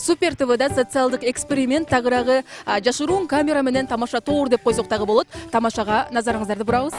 Супер ТВда социалдык эксперимент тагырагы жашыруун камера менен тамаша тоор деп койсок дагы болот. Тамашага назарыңыздарды бурабыз.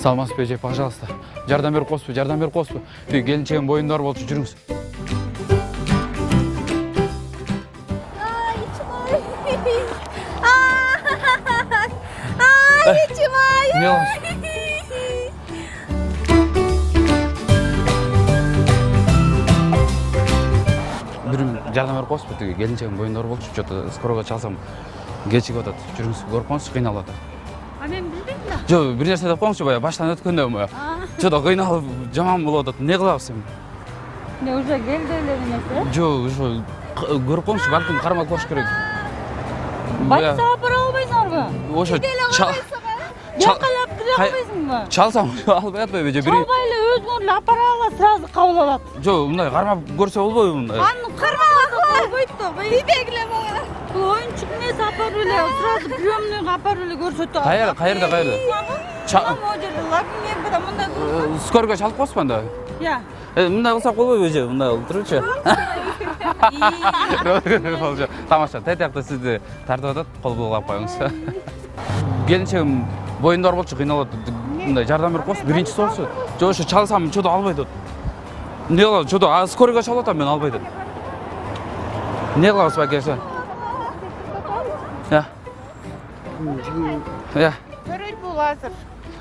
Салмас Беже, пожалуйста. Жардам берип коесузбу, жардам берип коесузбу. Келинчегим боюнда бар болчу, жүрүңүз. Жардам берип коесузбу, келинчегим боюнда бар болчу. Что-то скорого чалсам кечигип атат. Жүрүңүз, көрүп коңузчу, кыйналып атат. А мен билбейм да. Жок, бир нерсе деп коңузчу, бая баштан өткөндө что-то кыйналып жаман болуп атат. Эмне кылабыз эми? Не уже келди эле эмес, Жок, ошо көрүп коңузчу, балким кармап кош керек. Больницага бара албайсыңарбы? Ошо Якалап кыра албайсыңбы? чалсам албай атпайбы же бир. Албай эле өзүңөр эле апара алат, сразу кабыл алат. Жок, мындай кармап көрсө болбойбу мындай? Аны кармап албайт да. Бейбегле бага. Бул оюнчук эмес апарып эле, сразу приёмныйга апарып эле көрсөтөт. Каерда? Могу жерде лакмер мындай кылсак. Скорго чалып коесузбу анда? Я. Мындай кылсак болбойбу же? Мындай кылып турчу. Тамаша, тетиякта сизди тартып атат, кол булгап коюңуз. Келинчегим боюнда бар болчу, кыйналып атат. Мындай жардам берип коесузбу, биринчи соорусу. Жок, ошо чалсам что-то албай атат. Эмне кылабыз? Что-то скорыйга чалып атам, мен албай атат. Эмне кылабыз баке? Я. Көрөйт бул азыр.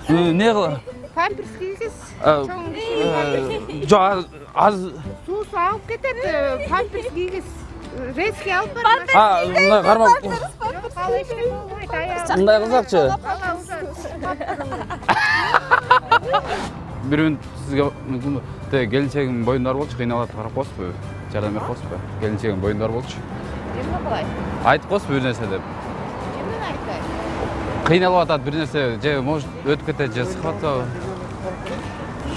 Эмне кылабыз? Памперс кийгиз. Жок, аз Суу алып кетет, памперс кийгиз. Резки алып бар. мындай кармап. Мындай кылсакчы. Бир минут сизге мүмкүнбү? Келинчегим боюнда бар болчу, кыйналып атат, карап коесузбу? Жардам берип коесузбу? Келинчегим боюнда бар болчу. Эмне кылай? Айтып коесузбу бир нерсе деп. Эмнени айтайын? Кыйналып атат бир нерсе, же может өтүп кетет, же сыгып атабы?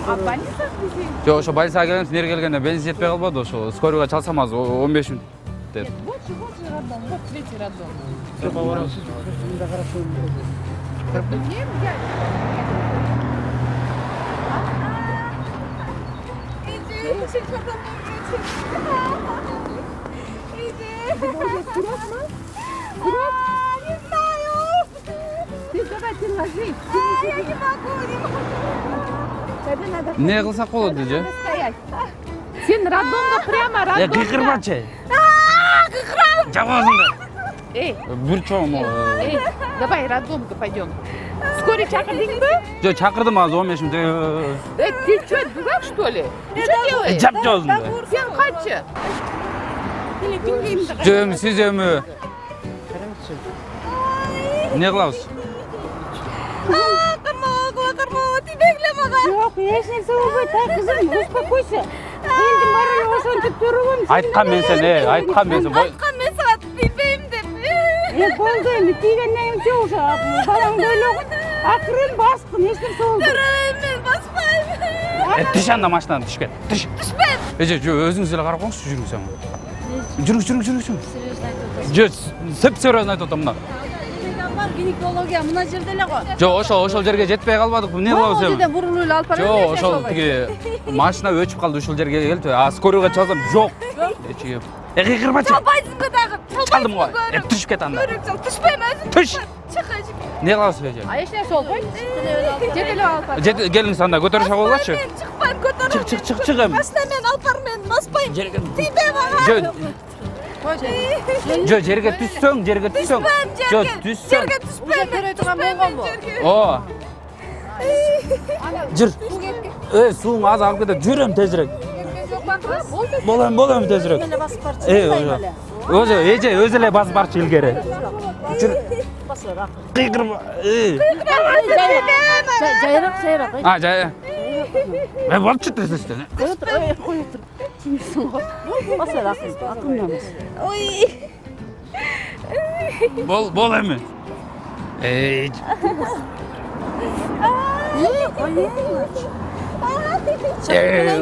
А больница бизин? Жок, ошо больницага келебиз, нери келгенде бензин жетпей калбады, ошо скорыйга чалсам азыр 15 минут деді. Вот роддом, вот третий роддом. Не кылсак болот же? Сен роддомга прямо роддомга. Кыйкырбачы. Жабасыңды. Эй, Бир чоң. давай роддомга пойдем. Скорый чакырдыңбы? Жок, чакырдым азыр 15 минут. Ты что, дурак что ли? Ты что делаешь? Жап жозунду. Сен качы? Жөм, сиз эми. Не кылабыз? Жок, эч нерсе болбойт, кызым, успокойся. Элдин баары эле ошентип тургум. Айткам мен сен, айткам мен сен. Айткан мен сага билбейм деп. Болду эми, тийгенде эмче уже балаңды ойлогун. Акырын баскын, эч нерсе болду. Мен баспайм. Түш анда машинадан түшкет. Түш. Түшпөйм. Өзүңүз эле карап коңузчу, жүрүңүз ама. Жүрүңүз. Жок, серьезно айтып атам мына. Гинекология мына жерде эле го. Жок, ошол жерге жетпей калбадык. Эмне кылабыз эми? Жерден бурулуп эле алып барабыз. Жок, ошол тиги машина өчүп калды, ушул жерге келди. Скорыйга чалсам жок. Эчиге. Кыйкырбачы. Чалбайсыңбы дагы? Чалдым го. Түшүп кет анда. Түшпөйм өзүм. Түш. Чык. Не кылабыз беже? А эч нерсе болбойт. Жете эле алып бар. Келиңиз анда көтөрүшө болбочу? Мен чыкпайм, көтөрөм. Чык эми. Машина мен алып бар, мен баспайм. Тийбей мага. Жок, жерге түссөң. Жок, түссөң. Жерге түшпөйм. Көрөй турган болгонбу? О. Жүр. Сууң аз алып кетет. Жүрөм тезирээк. Болом тезирээк. Эле басып барчы. Өзү эле басып барчы илгери. Жүр. Кыйкырба. Жайыраак. Жай. Болчу тезестен. Кой отур. Тимисиң го. Баса акырын бас. Ой. Бол эми.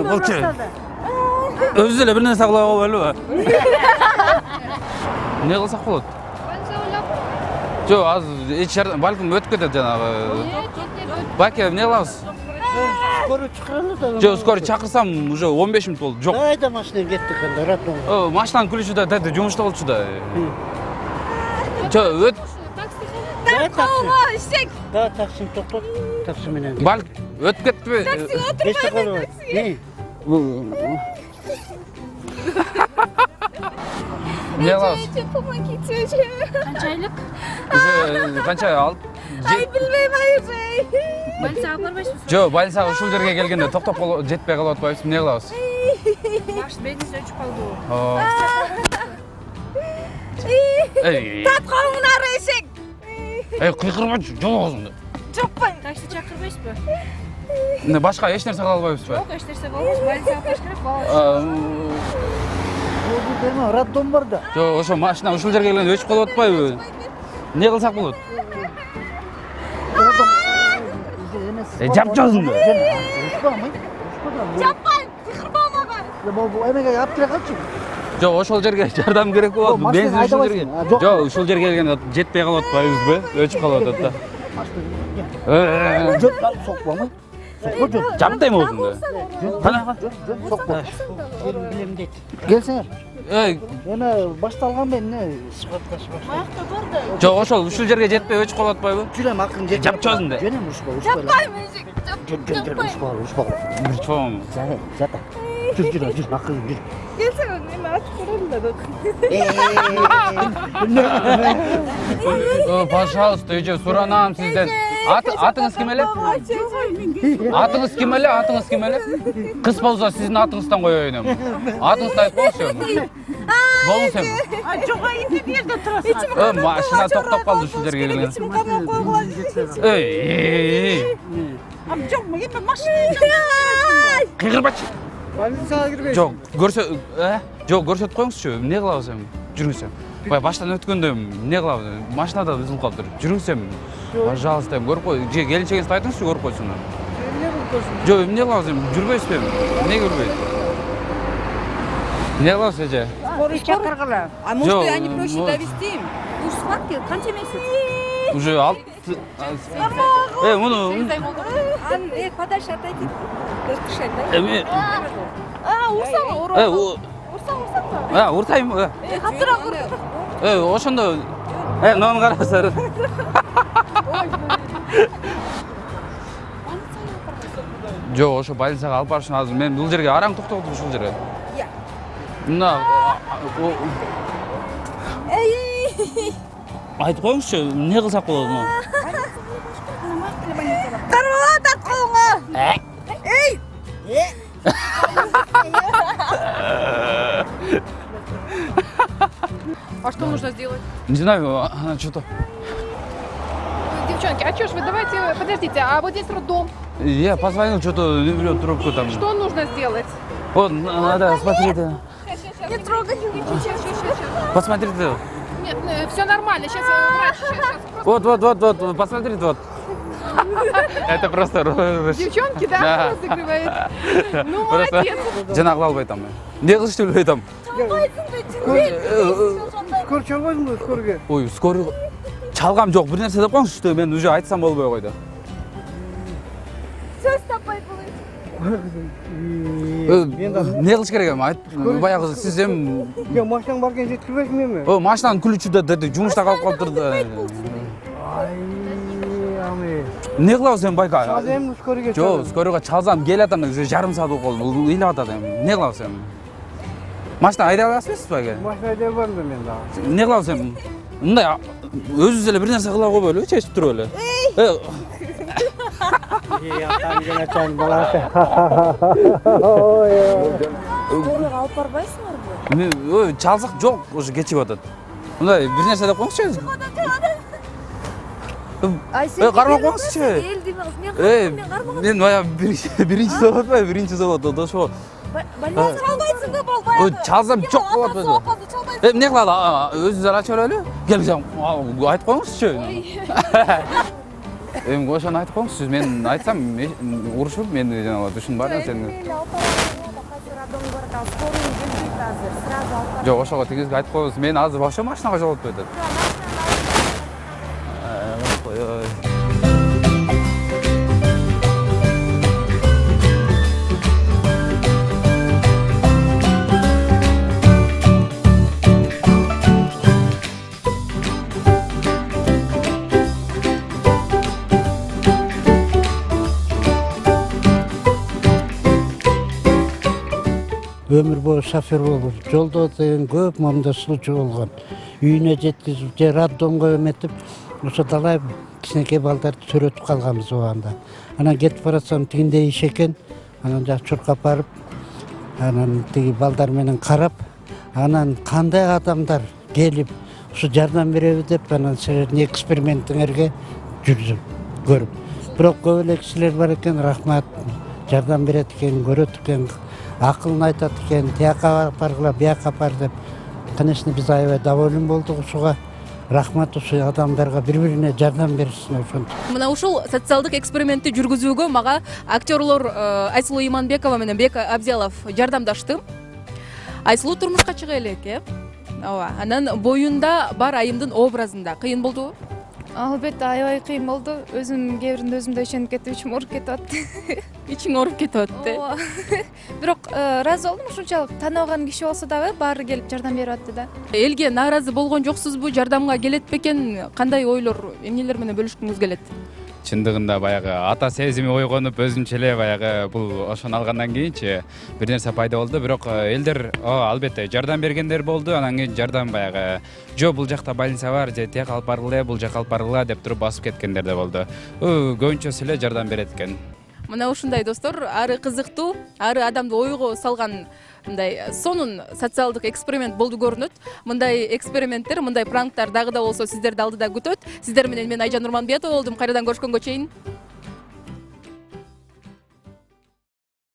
Болчу. Өзү эле бир нерсе кыла албайлыбы? Эмне кылсак болот? Жок, азыр эч балким өтүп кетет жанагы. Баке, эмне кылабыз? Скоро чакыралы да. Жо, скоро чакырсам уже 15 мүнөт болду. Жок. Айда машина кеттик анда, роддом. Машинанын күлүчү да деді жумушта болчу да. Жо, өт. Да, такси. Ишек. Да, такси токтот. Такси менен. Балк өтүп кетпи. Эч калбай. Не кылабыз? Помогите. Канчайлык? Уже канча алып? Ай, билбейм, ай. Больницага барбайсызбы? Жо, больницага ушул жерге келгенде токтоп жетпей калып атпайбызбы? Эмне кылабыз? Баш бензин өчүп калды. Эй, Татканыңын ары ишек. кыйкырбачы, жол оозуңду. Жокпойм. Такси чакырбайсызбы? Эмне башка эч нерсе кыла албайбызбы? Жок, эч нерсе болбойт. Больницага барыш керек, бала. Дема, роддом бар да. Жо, ошо машина ушул жерге келгенде өчүп калып атпайбы? Эмне кылсак болот? Жапчы өзүңдү. Ушпамай. Жаппайм. Кыйкырбам ага. Бул эмеге аптыра калчы. Жок, ошол жерге жардам керек болот. машина Бензин ушул жерге. айдабайсың? Жок. Жок, ушул жерге келгенде жетпей калып атпайбызбы? Өчүп калып атат да. Жок, сокпамай. Сокпо жок. Жаптайм өзүңдү. Кана? Сокпо. Билем дейт. Келсеңер. Эме башталган мен эмне сыпатташып. Аякта бар да. Жок, ошол ушул жерге жетпей өчүп калып атпайбы? Жүрөм акын жеп. Жапчы өзүңдү. Жөнөм ушпа. Жаппайм ишек. Ушпа. Бирчпом. Жата. Жүр, акын жүр. Келсең, неме ачып көрөлүм да. Пожалуйста, үчө суранам сизден. Атыңыз ким эле? Атыңыз ким эле? Атыңыз ким эле? Кыз болсо сиздин атыңыздан коеюн эми. Атыңызды айтып коюңузчу эми. Болуңуз эми. Жок, эмне жерде турасың? Машина токтоп калды ушул жерге келген. Ичим камап койгула. Эй. Жокму, эме машина. Кыйкырбачы. Больницага кирбей. Жок, жок, көрсөтүп коюңузчу. Эмне кылабыз эми? Жүрүңүз эми. Бай баштан өткөндө эмне кылабыз? Машинада үзүлүп калыптыр. Жүрүңүз эми. Пожалуйста, көрүп кой. Же келинчегиңизди айтыңызчы, көрүп койсун. Жок, эмне кылабыз эми? Жүрбөйсүзбү эми? Эмне көрбөйт? Эмне кылабыз эже? Скорый чакыргыла. А может, Жо, они проще довести им? Ну, схватки, канча месяц? Уже алып. Муну. Подальше отойди. Дышать, да? Эми. Урсаң, ура. Урсаң. Уртайм. Каттыраак. Ошондо. Нон карасар. Жок, ошо больницага алып барышын азыр. Мен бул жерге араң токтотуп ушул жерге. Мына айтып коюңузчу, эмне кылсак болот муну? Кармала татканыңа. А что нужно сделать? Не знаю, что-то. Девчонки, а что ж вы давайте, подождите, а вот здесь роддом. Я позвонил, что-то не берет трубку там. Что нужно сделать? Вот, надо смотреть. Не трогай. Посмотрите. Нет, все нормально, сейчас врач, сейчас. Вот, посмотрите, вот. Это просто Девчонки, да, Да. разыгрывает? Ну, Просто молодец. жанагы албай там. Не кылышты билбей там. Скорый чалбайсың го, скорыйга. Ой, скорый чалгам жок, бир нерсе деп коюңузчу, мен уже айтсам болбой койду. Сөз таппай булайт. Не кылыш керек эми? Баягы сиз эми Я машинаң барген жеткирбейсиң эми? машинанын күлүчү да деди, жумушта калып калыптыр да. Ай, ами. Не кылабыз эми байка? Азыр эми скорыйга Жок, скорыйга чалсам келатам, уже жарым саат болду, ыйлап атат эми. Эмне кылабыз эми? Машина айдай аласызбы байка? Машина айдап бардым да мен дагы. Эмне кылабыз эми? Мындай өзүбүз эле бир нерсе кыла койбойлубу, чечип туруп эле. Атаң жана чан баласы. Скорыйга алып барбайсыңарбы? Ой, чалсак жок, уже кечип атат. Мындай бир нерсе деп коюңузчу. Кармап коюңузчу. Мен баягы биринчи соп атпайбы, биринчи соп атат, ошо. Чалбайсың да бол. Чалсам жок болот өзү. Эмне кылалы? Өзүңүз ачып берели? Келсем, айтып коюңузчу. Эми ошону айтып коюңузчу. Мен айтсам урушуп, мен жанагы түшүн бар сен. Жок, ошого тигизге айтып коебуз. Мен азыр ошо машинага жолотуп атат. өмүр бою шофер болуп, жолдо деген көп момундай случай болгон. Үйүнө жеткизип, же роддомго эметип, ошо далай кичинекей балдарды төрөтүп калганбыз убагында. Анан кетип баратсам тигинде иш экен, анан жак чуркап барып, анан тиги балдар менен карап, анан кандай адамдар келип ушу жардам береби деп, анан силердин экспериментиңерге жүрдүм, көрүп. Бирок көп эле кишилер бар экен, рахмат, жардам берет экен, көрөт экен, акылын айтат экен, тияка апаргыла, бияка апар деп. Конечно, биз аябай доволен болдук ушуга. Рахмат ушу адамдарга бири-бирине жардам беришине ошентип. Мына ушул социалдык экспериментти жүргүзүүгө мага актерлор Айсулуу Иманбекова менен Бек Абзелов жардамдашты. Айсулуу турмушка чыга элек, ооба. Анан боюнда бар айымдын образында кыйын болдубу? Албетте аябай кыйын болду. Өзүм кээ биринде өзүмдө ишенип кетип, ичим ооруп кетип атты. Ичиң ооруп кетип атты. Ооба. Бирок ыраазы болдум, ушунчалык тааныбаган киши болсо дагы баары келип жардам берип атты да. Элге нааразы болгон жоксузбу? Жардамга келет бекен? Кандай ойлор, эмнелер менен бөлүшкүңүз келет? Чындыгында баягы ата сезими ойгонуп, өзүнчө эле баягы бул ошону алгандан кийинчи бир нерсе пайда болду. Бирок элдер албетте жардам бергендер болду. Анан кийин жардам баягы жок бул жакта больница бар, же тияк алып баргыла, бул жака алып баргыла деп туруп басып кеткендер да болду. Көбүнчөсү эле жардам берет экен. Мына ушундай достор, ары кызыктуу, ары адамды ойго салган мындай сонун социалдык эксперимент болду көрүнөт. Мындай эксперименттер, мындай пранктар дагы да болсо сиздерди алдыда күтөт. Сиздер менен мен Айжан Нурманбетова болдум. Кайрадан көрүшкөнгө чейин.